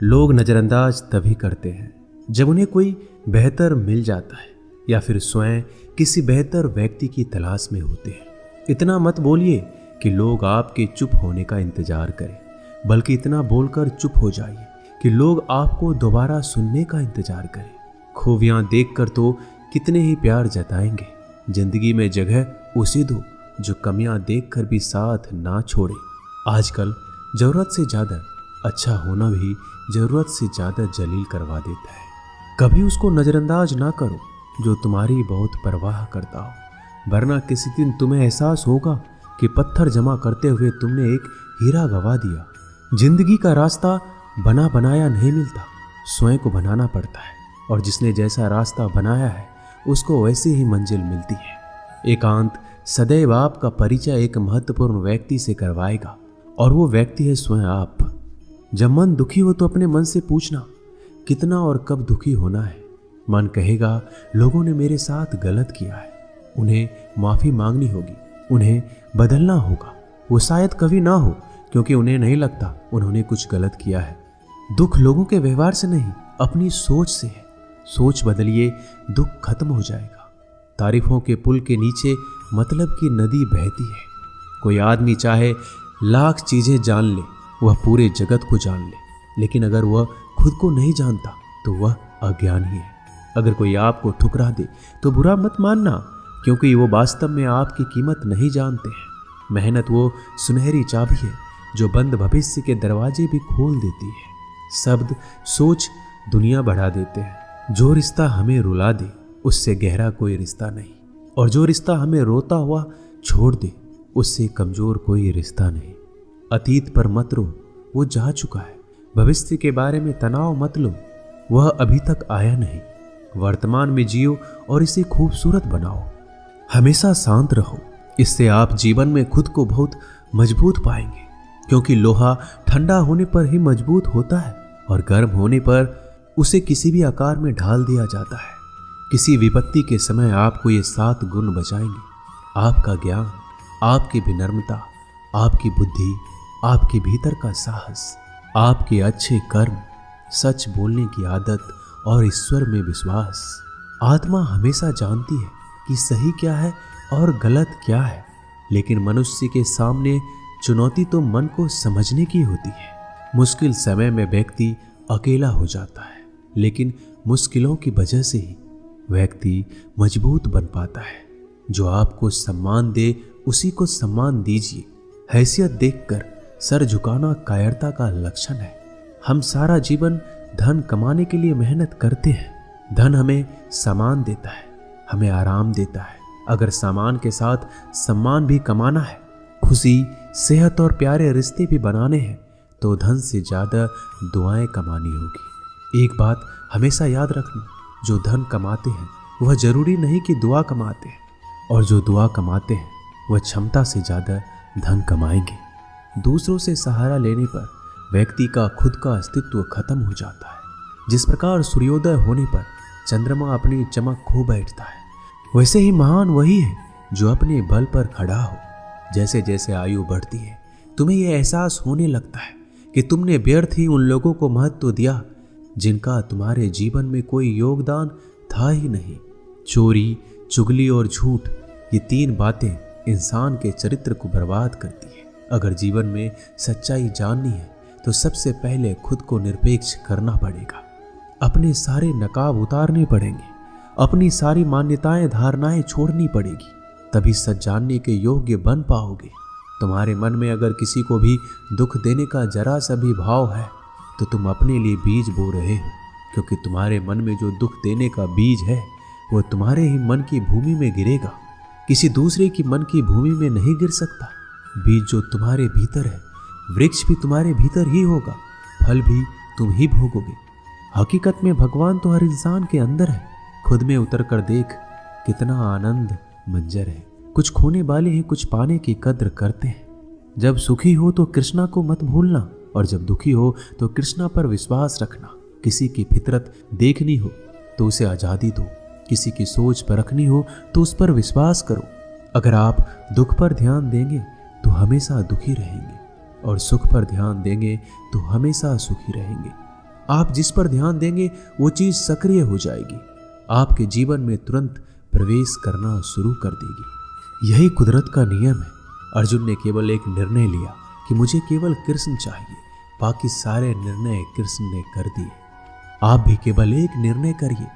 लोग नज़रअंदाज तभी करते हैं जब उन्हें कोई बेहतर मिल जाता है या फिर स्वयं किसी बेहतर व्यक्ति की तलाश में होते हैं। इतना मत बोलिए कि लोग आपके चुप होने का इंतजार करें, बल्कि इतना बोलकर चुप हो जाइए कि लोग आपको दोबारा सुनने का इंतजार करें। खूबियाँ देखकर तो कितने ही प्यार जताएंगे। जिंदगी में जगह उसे दो जो कमियां देखकर भी साथ ना छोड़े। आजकल जरूरत से ज़्यादा अच्छा होना भी जरूरत से ज़्यादा जलील करवा देता है। कभी उसको नज़रअंदाज ना करो जो तुम्हारी बहुत परवाह करता हो, वरना किसी दिन तुम्हें एहसास होगा कि पत्थर जमा करते हुए तुमने एक हीरा गवा दिया। जिंदगी का रास्ता बना बनाया नहीं मिलता, स्वयं को बनाना पड़ता है, और जिसने जैसा रास्ता बनाया है उसको वैसे ही मंजिल मिलती है। एकांत सदैव आपका परिचय एक महत्वपूर्ण व्यक्ति से करवाएगा, और वो व्यक्ति है स्वयं आप। जब मन दुखी हो तो अपने मन से पूछना कितना और कब दुखी होना है। मन कहेगा लोगों ने मेरे साथ गलत किया है, उन्हें माफ़ी मांगनी होगी, उन्हें बदलना होगा। वो शायद कभी ना हो, क्योंकि उन्हें नहीं लगता उन्होंने कुछ गलत किया है। दुख लोगों के व्यवहार से नहीं, अपनी सोच से है। सोच बदलिए, दुख खत्म हो जाएगा। तारीफों के पुल के नीचे मतलब की नदी बहती है। कोई आदमी चाहे लाख चीज़ें जान ले, वह पूरे जगत को जान ले, लेकिन अगर वह खुद को नहीं जानता तो वह अज्ञानी है। अगर कोई आपको ठुकरा दे तो बुरा मत मानना, क्योंकि वो वास्तव में आपकी कीमत नहीं जानते हैं। मेहनत वो सुनहरी चाबी है जो बंद भविष्य के दरवाजे भी खोल देती है। शब्द सोच दुनिया बढ़ा देते हैं। जो रिश्ता हमें रुला दे उससे गहरा कोई रिश्ता नहीं, और जो रिश्ता हमें रोता हुआ छोड़ दे उससे कमजोर कोई रिश्ता नहीं। अतीत पर मत रो, वो जा चुका है। भविष्य के बारे में तनाव मत लो, वह अभी तक आया नहीं। वर्तमान में जियो और इसे खूबसूरत बनाओ। हमेशा शांत रहो, इससे आप जीवन में खुद को बहुत मजबूत पाएंगे, क्योंकि लोहा ठंडा होने पर ही मजबूत होता है, और गर्म होने पर उसे किसी भी आकार में ढाल दिया जाता है। किसी विपत्ति के समय आपको ये 7 गुण बचाएंगे: आपका ज्ञान, आपकी विनम्रता, आपकी बुद्धि, आपके भीतर का साहस, आपके अच्छे कर्म, सच बोलने की आदत और ईश्वर में विश्वास। आत्मा हमेशा जानती है कि सही क्या है और गलत क्या है, लेकिन मनुष्य के सामने चुनौती तो मन को समझने की होती है। मुश्किल समय में व्यक्ति अकेला हो जाता है, लेकिन मुश्किलों की वजह से ही व्यक्ति मजबूत बन पाता है। जो आपको सम्मान दे उसी को सम्मान दीजिए। हैसियत देखकर सर झुकाना कायरता का लक्षण है। हम सारा जीवन धन कमाने के लिए मेहनत करते हैं। धन हमें सामान देता है, हमें आराम देता है। अगर सामान के साथ सम्मान भी कमाना है, खुशी, सेहत और प्यारे रिश्ते भी बनाने हैं, तो धन से ज़्यादा दुआएं कमानी होगी। एक बात हमेशा याद रखना, जो धन कमाते हैं वह जरूरी नहीं कि दुआ कमाते हैं, और जो दुआ कमाते हैं वह क्षमता से ज़्यादा धन कमाएंगे। दूसरों से सहारा लेने पर व्यक्ति का खुद का अस्तित्व खत्म हो जाता है। जिस प्रकार सूर्योदय होने पर चंद्रमा अपनी चमक खो बैठता है, वैसे ही महान वही है जो अपने बल पर खड़ा हो। जैसे जैसे आयु बढ़ती है, तुम्हें यह एहसास होने लगता है कि तुमने व्यर्थ ही उन लोगों को महत्व दिया जिनका तुम्हारे जीवन में कोई योगदान था ही नहीं। चोरी, चुगली और झूठ, ये 3 बातें इंसान के चरित्र को बर्बाद करती है। अगर जीवन में सच्चाई जाननी है तो सबसे पहले खुद को निरपेक्ष करना पड़ेगा। अपने सारे नकाब उतारने पड़ेंगे, अपनी सारी मान्यताएं धारणाएं छोड़नी पड़ेगी, तभी सच जानने के योग्य बन पाओगे। तुम्हारे मन में अगर किसी को भी दुख देने का जरा सा भी भाव है तो तुम अपने लिए बीज बो रहे हो, क्योंकि तुम्हारे मन में जो दुख देने का बीज है वो तुम्हारे ही मन की भूमि में गिरेगा, किसी दूसरे की मन की भूमि में नहीं गिर सकता। बीज जो तुम्हारे भीतर है, वृक्ष भी तुम्हारे भीतर ही होगा, फल भी तुम ही भोगोगे। हकीकत में भगवान तो हर इंसान के अंदर है। खुद में उतर कर देख, कितना आनंद मंजर है। कुछ खोने वाले हैं, कुछ पाने की कद्र करते हैं। जब सुखी हो तो कृष्णा को मत भूलना, और जब दुखी हो तो कृष्णा पर विश्वास रखना। किसी की फितरत देखनी हो तो उसे आज़ादी दो, किसी की सोच परखनी हो तो उस पर विश्वास करो। अगर आप दुख पर ध्यान देंगे तो हमेशा दुखी रहेंगे, और सुख पर ध्यान देंगे तो हमेशा सुखी रहेंगे। आप जिस पर ध्यान देंगे वो चीज सक्रिय हो जाएगी, आपके जीवन में तुरंत प्रवेश करना शुरू कर देगी। यही कुदरत का नियम है। अर्जुन ने केवल एक निर्णय लिया कि मुझे केवल कृष्ण चाहिए, बाकी सारे निर्णय कृष्ण ने कर दिए। आप भी केवल एक निर्णय करिए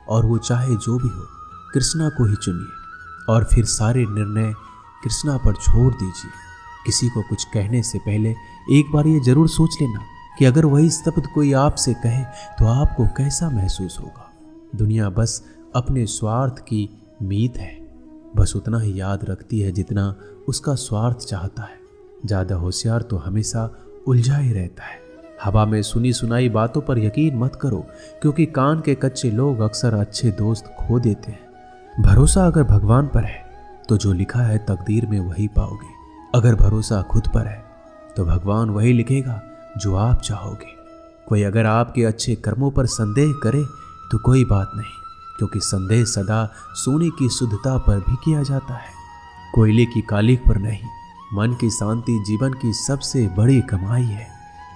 और वो चाहे जो भी हो, कृष्णा को ही चुनिए और फिर सारे निर्णय कृष्णा पर छोड़ दीजिए। किसी को कुछ कहने से पहले एक बार ये जरूर सोच लेना कि अगर वही शब्द कोई आपसे कहे तो आपको कैसा महसूस होगा। दुनिया बस अपने स्वार्थ की मीत है, बस उतना ही याद रखती है जितना उसका स्वार्थ चाहता है। ज़्यादा होशियार तो हमेशा उलझा ही रहता है। हवा में सुनी सुनाई बातों पर यकीन मत करो, क्योंकि कान के कच्चे लोग अक्सर अच्छे दोस्त खो देते हैं। भरोसा अगर भगवान पर है तो जो लिखा है तकदीर में वही पाओगे। अगर भरोसा खुद पर है तो भगवान वही लिखेगा जो आप चाहोगे। कोई अगर आपके अच्छे कर्मों पर संदेह करे तो कोई बात नहीं, क्योंकि संदेह सदा सोने की शुद्धता पर भी किया जाता है, कोयले की कालिख पर नहीं। मन की शांति जीवन की सबसे बड़ी कमाई है।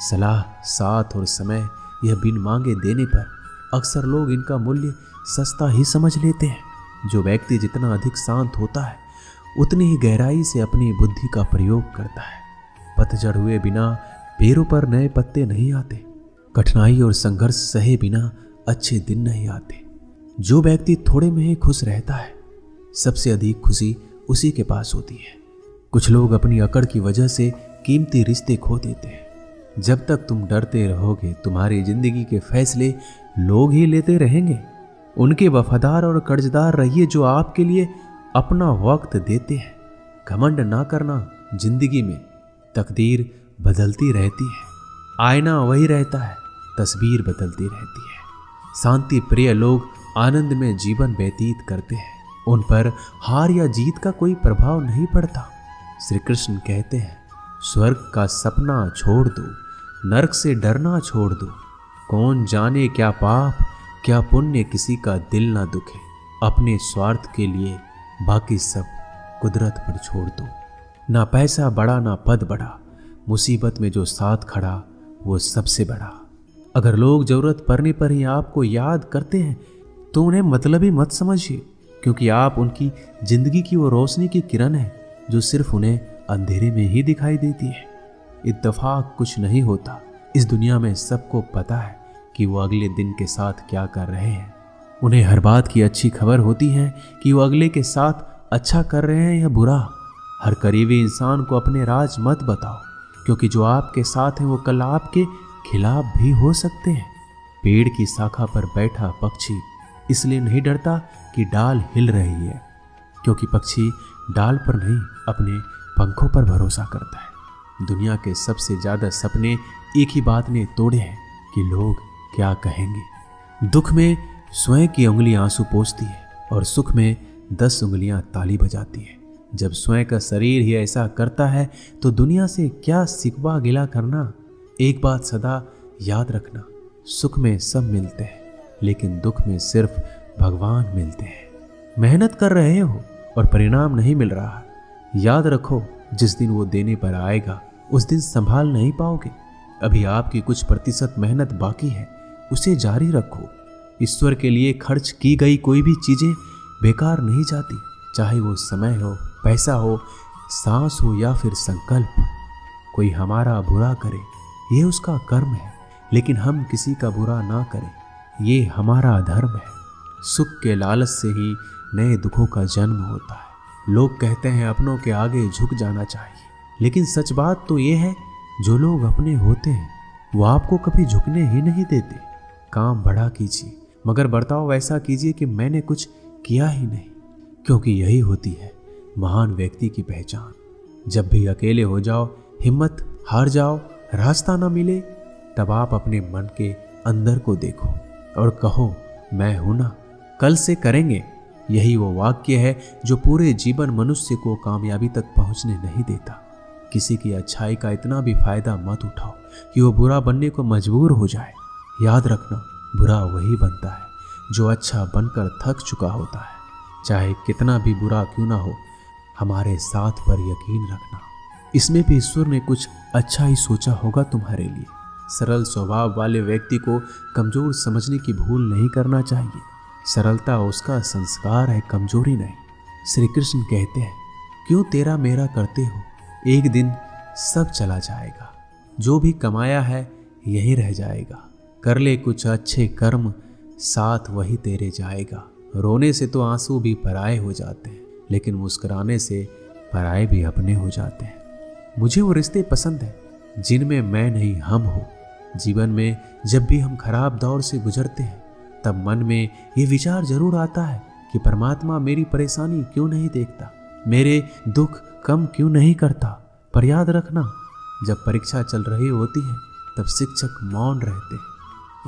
सलाह, साथ और समय यह बिन मांगे देने पर अक्सर लोग इनका मूल्य सस्ता ही समझ लेते हैं। जो व्यक्ति जितना अधिक शांत होता है उतनी ही गहराई से अपनी बुद्धि का प्रयोग करता है। पतझड़ हुए बिना पेड़ों पर नए पत्ते नहीं आते। कठिनाई और संघर्ष सहे बिना अच्छे दिन नहीं आते। जो व्यक्ति थोड़े में ही खुश रहता है, सबसे अधिक खुशी उसी के पास होती है। कुछ लोग अपनी अकड़ की वजह से कीमती रिश्ते खो देते हैं। जब तक तुम डरते रहोगे, तुम्हारी जिंदगी के फैसले लोग ही लेते रहेंगे। उनके वफादार और कर्जदार रहिए जो आपके लिए अपना वक्त देते हैं। घमंड ना करना। जिंदगी में तकदीर बदलती रहती है, आईना वही रहता है, तस्वीर बदलती रहती है। शांति प्रिय लोग आनंद में जीवन व्यतीत करते हैं। उन पर हार या जीत का कोई प्रभाव नहीं पड़ता। श्री कृष्ण कहते हैं, स्वर्ग का सपना छोड़ दो, नरक से डरना छोड़ दो। कौन जाने क्या पाप क्या पुण्य किसी का दिल ना दुखे। अपने स्वार्थ के लिए बाकी सब कुदरत पर छोड़ दो। ना पैसा बड़ा ना पद बड़ा, मुसीबत में जो साथ खड़ा वो सबसे बड़ा। अगर लोग जरूरत पड़ने पर ही आपको याद करते हैं तो उन्हें मतलबी मत समझिए, क्योंकि आप उनकी जिंदगी की वो रोशनी की किरण है जो सिर्फ उन्हें अंधेरे में ही दिखाई देती है। इत्तेफाक कुछ नहीं होता। इस दुनिया में सबको पता है कि वो अगले दिन के साथ क्या कर रहे हैं। उन्हें हर बात की अच्छी खबर होती है कि वो अगले के साथ अच्छा कर रहे हैं या बुरा। हर करीबी इंसान को अपने राज मत बताओ, क्योंकि जो आपके साथ हैं वो कल आपके खिलाफ भी हो सकते हैं। पेड़ की शाखा पर बैठा पक्षी इसलिए नहीं डरता कि डाल हिल रही है, क्योंकि पक्षी डाल पर नहीं अपने पंखों पर भरोसा करता है। दुनिया के सबसे ज्यादा सपने एक ही बात ने तोड़े हैं कि लोग क्या कहेंगे। दुख में स्वयं की उंगली आंसू पोंछती है और सुख में 10 उंगलियां ताली बजाती है। जब स्वयं का शरीर ही ऐसा करता है तो दुनिया से क्या सिकवा गिला करना। एक बात सदा याद रखना, सुख में सब मिलते हैं लेकिन दुख में सिर्फ भगवान मिलते हैं। मेहनत कर रहे हो और परिणाम नहीं मिल रहा, याद रखो जिस दिन वो देने पर आएगा उस दिन संभाल नहीं पाओगे। अभी आपकी कुछ प्रतिशत मेहनत बाकी है, उसे जारी रखो। ईश्वर के लिए खर्च की गई कोई भी चीजें बेकार नहीं जाती, चाहे वो समय हो, पैसा हो, सांस हो या फिर संकल्प। कोई हमारा बुरा करे ये उसका कर्म है, लेकिन हम किसी का बुरा ना करें ये हमारा धर्म है। सुख के लालच से ही नए दुखों का जन्म होता है। लोग कहते हैं अपनों के आगे झुक जाना चाहिए, लेकिन सच बात तो ये है जो लोग अपने होते हैं वो आपको कभी झुकने ही नहीं देते। काम बड़ा कीजिए मगर बर्ताव वैसा कीजिए कि मैंने कुछ किया ही नहीं, क्योंकि यही होती है महान व्यक्ति की पहचान। जब भी अकेले हो जाओ, हिम्मत हार जाओ, रास्ता ना मिले, तब आप अपने मन के अंदर को देखो और कहो मैं हूं ना, कल से करेंगे। यही वो वाक्य है जो पूरे जीवन मनुष्य को कामयाबी तक पहुंचने नहीं देता। किसी की अच्छाई का इतना भी फायदा मत उठाओ कि वो बुरा बनने को मजबूर हो जाए। याद रखना, बुरा वही बनता है जो अच्छा बनकर थक चुका होता है। चाहे कितना भी बुरा क्यों ना हो, हमारे साथ पर यकीन रखना, इसमें भी ईश्वर ने कुछ अच्छा ही सोचा होगा तुम्हारे लिए। सरल स्वभाव वाले व्यक्ति को कमजोर समझने की भूल नहीं करना चाहिए। सरलता उसका संस्कार है, कमजोरी नहीं। श्री कृष्ण कहते हैं, क्यों तेरा मेरा करते हो, एक दिन सब चला जाएगा। जो भी कमाया है यही रह जाएगा। कर ले कुछ अच्छे कर्म, साथ वही तेरे जाएगा। रोने से तो आंसू भी पराए हो जाते हैं, लेकिन मुस्कुराने से पराए भी अपने हो जाते हैं। मुझे वो रिश्ते पसंद हैं जिनमें मैं नहीं हम हो। जीवन में जब भी हम खराब दौर से गुजरते हैं तब मन में ये विचार जरूर आता है कि परमात्मा मेरी परेशानी क्यों नहीं देखता, मेरे दुख कम क्यों नहीं करता। पर याद रखना, जब परीक्षा चल रही होती है तब शिक्षक मौन रहते हैं।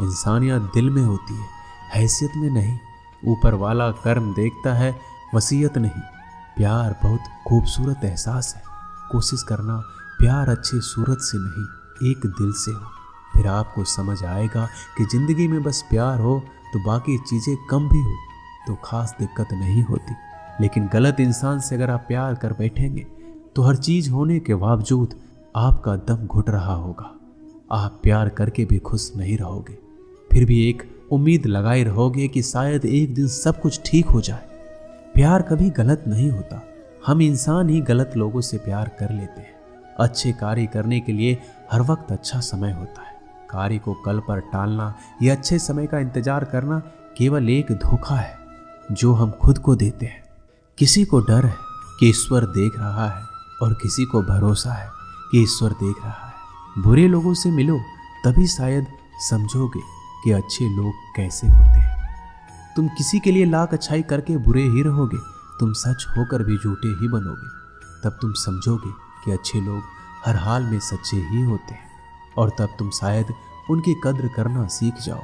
इंसानियत दिल में होती है, हैसियत में नहीं। ऊपर वाला कर्म देखता है, वसीयत नहीं। प्यार बहुत खूबसूरत एहसास है। कोशिश करना प्यार अच्छी सूरत से नहीं, एक दिल से हो। फिर आपको समझ आएगा कि जिंदगी में बस प्यार हो तो बाकी चीज़ें कम भी हो तो खास दिक्कत नहीं होती। लेकिन गलत इंसान से अगर आप प्यार कर बैठेंगे तो हर चीज़ होने के बावजूद आपका दम घुट रहा होगा। आप प्यार करके भी खुश नहीं रहोगे, फिर भी एक उम्मीद लगाए रहोगे कि शायद एक दिन सब कुछ ठीक हो जाए। प्यार कभी गलत नहीं होता, हम इंसान ही गलत लोगों से प्यार कर लेते हैं। अच्छे कार्य करने के लिए हर वक्त अच्छा समय होता है। कार्य को कल पर टालना या अच्छे समय का इंतजार करना केवल एक धोखा है जो हम खुद को देते हैं। किसी को डर है कि ईश्वर देख रहा है और किसी को भरोसा है कि ईश्वर देख रहा है। बुरे लोगों से मिलो तभी शायद समझोगे कि अच्छे लोग कैसे होते हैं। तुम किसी के लिए लाख अच्छाई करके बुरे ही रहोगे, तुम सच होकर भी झूठे ही बनोगे। तब तुम समझोगे कि अच्छे लोग हर हाल में सच्चे ही होते हैं, और तब तुम शायद उनकी कद्र करना सीख जाओ।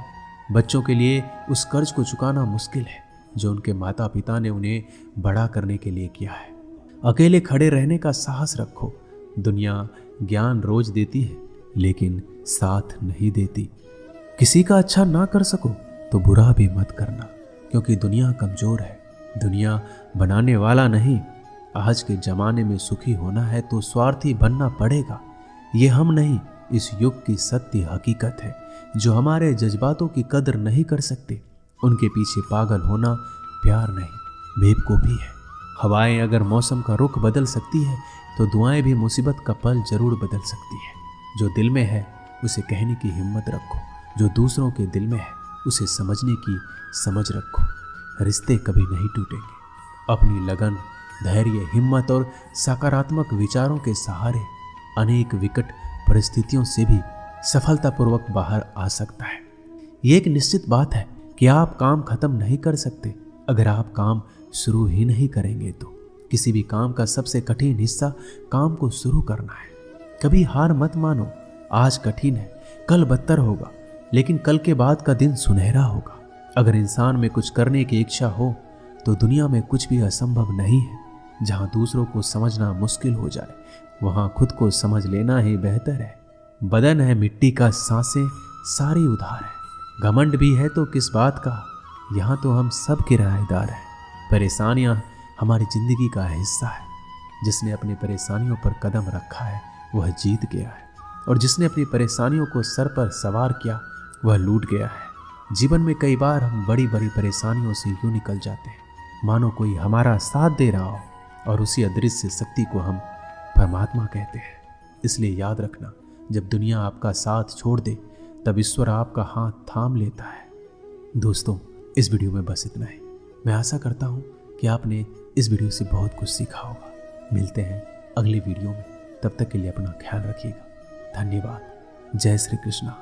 बच्चों के लिए उस कर्ज को चुकाना मुश्किल है जो उनके माता पिता ने उन्हें बड़ा करने के लिए किया है। अकेले खड़े रहने का साहस रखो। दुनिया ज्ञान रोज देती है लेकिन साथ नहीं देती। किसी का अच्छा ना कर सको तो बुरा भी मत करना, क्योंकि दुनिया कमजोर है, दुनिया बनाने वाला नहीं। आज के जमाने में सुखी होना है तो स्वार्थी बनना पड़ेगा। ये हम नहीं, इस युग की सत्य हकीकत है। जो हमारे जज्बातों की कदर नहीं कर सकते उनके पीछे पागल होना प्यार नहीं, बेवकूफ़ी है। हवाएं अगर मौसम का रुख बदल सकती है तो दुआएं भी मुसीबत का पल जरूर बदल सकती है। जो दिल में है उसे कहने की हिम्मत रखो, जो दूसरों के दिल में है उसे समझने की समझ रखो। रिश्ते कभी नहीं टूटेंगे। अपनी लगन, धैर्य, हिम्मत और सकारात्मक विचारों के सहारे अनेक विकट परिस्थितियों से भी सफलतापूर्वक बाहर आ सकता है। ये एक निश्चित बात है कि आप काम खत्म नहीं कर सकते अगर आप काम शुरू ही नहीं करेंगे। तो किसी भी काम का सबसे कठिन हिस्सा काम को शुरू करना है। कभी हार मत मानो। आज कठिन है, कल बदतर होगा, लेकिन कल के बाद का दिन सुनहरा होगा। अगर इंसान में कुछ करने की इच्छा हो तो दुनिया में कुछ भी असंभव नहीं है। जहां दूसरों को समझना मुश्किल हो जाए वहां खुद को समझ लेना ही बेहतर है। बदन है मिट्टी का, सांसें सारी उधार है। घमंड भी है तो किस बात का, यहाँ तो हम सब किराएदार हैं। परेशानियां हमारी जिंदगी का हिस्सा है। जिसने अपनी परेशानियों पर कदम रखा है वह जीत गया है, और जिसने अपनी परेशानियों को सर पर सवार किया वह लूट गया है। जीवन में कई बार हम बड़ी बड़ी परेशानियों से यूं निकल जाते हैं मानो कोई हमारा साथ दे रहा हो, और उसी अदृश्य शक्ति को हम परमात्मा कहते हैं। इसलिए याद रखना, जब दुनिया आपका साथ छोड़ दे तब ईश्वर आपका हाथ थाम लेता है। दोस्तों, इस वीडियो में बस इतना ही। मैं आशा करता हूँ कि आपने इस वीडियो से बहुत कुछ सीखा होगा। मिलते हैं अगली वीडियो में, तब तक के लिए अपना ख्याल रखिएगा। धन्यवाद। जय श्री कृष्णा।